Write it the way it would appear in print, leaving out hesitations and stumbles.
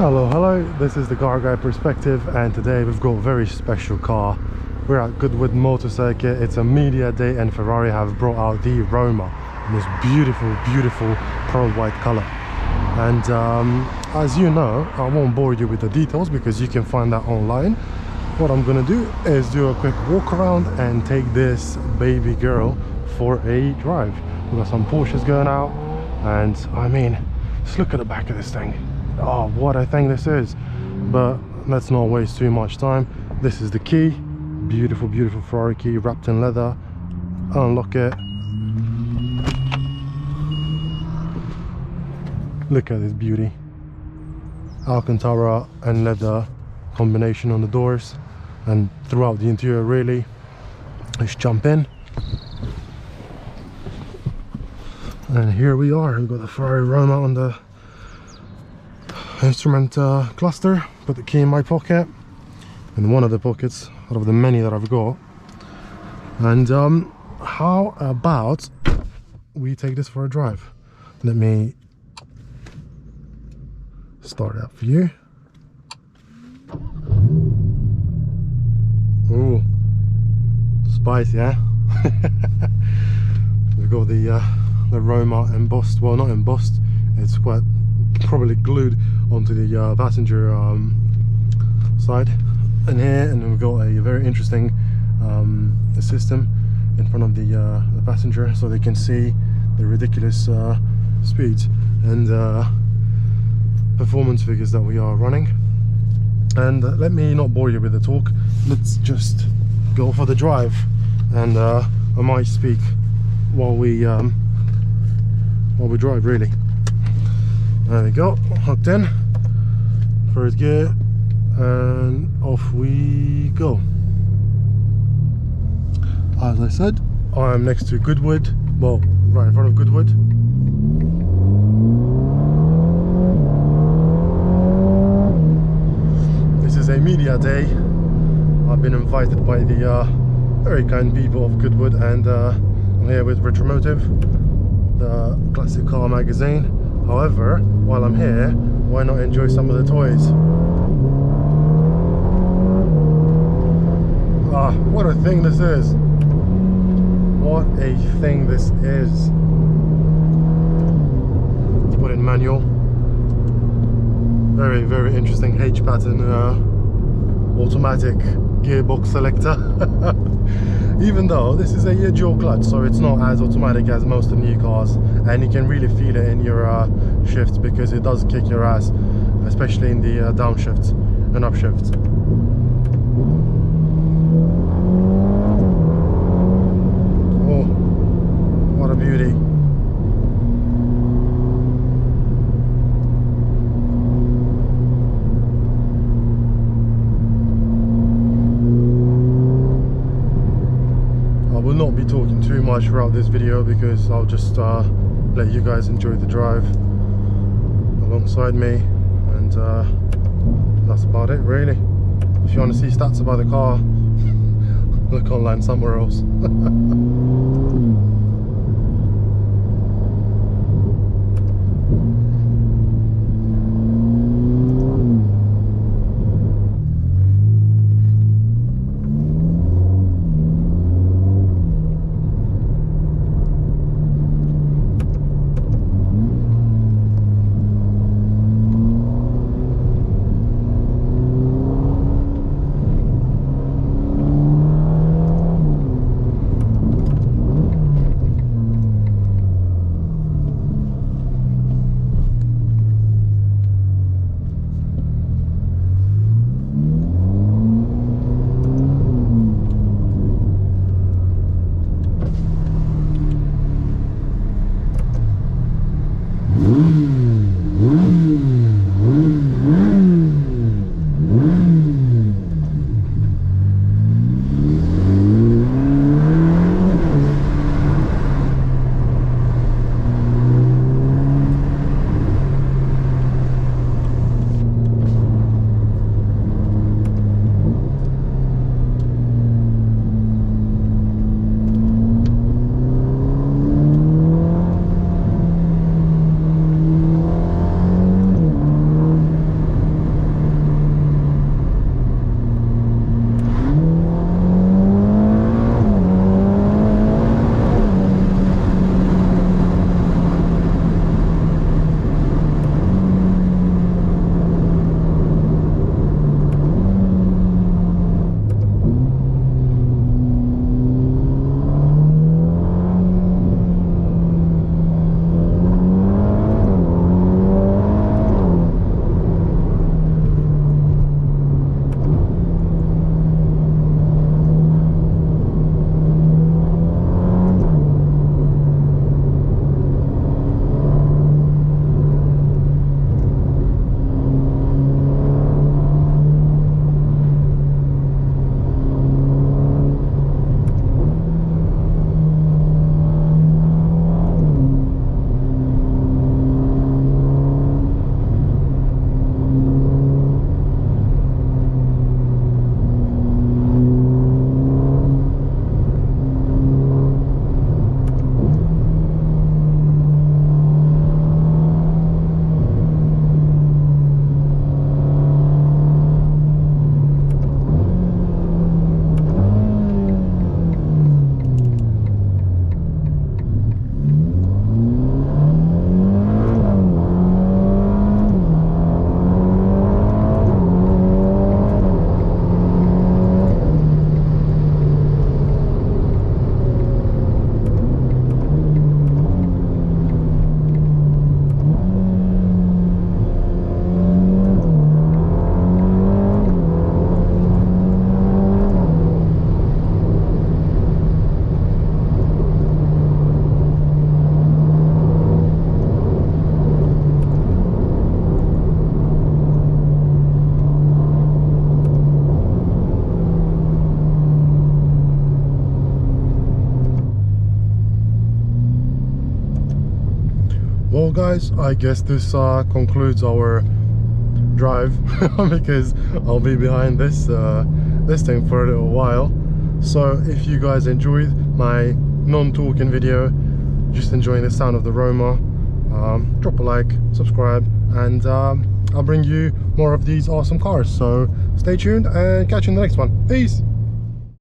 Hello, this is the Car Guy Perspective, and today we've got a very special car. We're at Goodwood Motor Circuit. It's a media day and Ferrari have brought out the Roma in this beautiful pearl white color. And as you know, I won't bore you with the details because you can find that online. What I'm gonna do is do a quick walk around and take this baby girl for a drive. We've got some Porsches going out, and I mean, just look at the back of this thing. Oh, what I think this is. But let's not waste too much time. This is the key. Beautiful Ferrari key wrapped in leather. Unlock it. Look at this beauty. Alcantara and leather combination on the doors and throughout the interior, really. Let's jump in. And here we are. We've got the Ferrari Roma on the instrument cluster. Put the key in my pocket, in one of the pockets out of the many that I've got. And how about we take this for a drive? Let me start it up for you. Ooh, spicy, eh? We've got the Roma embossed, well, not embossed, it's quite probably glued onto the passenger side in here, and we've got a very interesting system in front of the passenger, so they can see the ridiculous speeds and performance figures that we are running. And let me not bore you with the talk. Let's just go for the drive, and I might speak while we drive, really. There we go, hooked in, first gear, and off we go. As I said, I am next to Goodwood, well, right in front of Goodwood. This is a media day. I've been invited by the very kind people of Goodwood, and I'm here with Retromotive, the classic car magazine. However, while I'm here, why not enjoy some of the toys? Ah, what a thing this is! What a thing this is! Let's put in manual. Very interesting H pattern automatic gearbox selector. Even though this is a dual clutch, so it's not as automatic as most of the new cars, and you can really feel it in your shifts, because it does kick your ass, especially in the downshift and upshift. Oh, what a beauty. I will not be talking too much throughout this video, because I'll just let you guys enjoy the drive alongside me, and that's about it, really. If you want to see stats about the car, look online somewhere else. Well guys, I guess this concludes our drive because I'll be behind this this thing for a little while. So if you guys enjoyed my non-talking video, just enjoying the sound of the Roma, drop a like, subscribe, and I'll bring you more of these awesome cars. So stay tuned and catch you in the next one. Peace.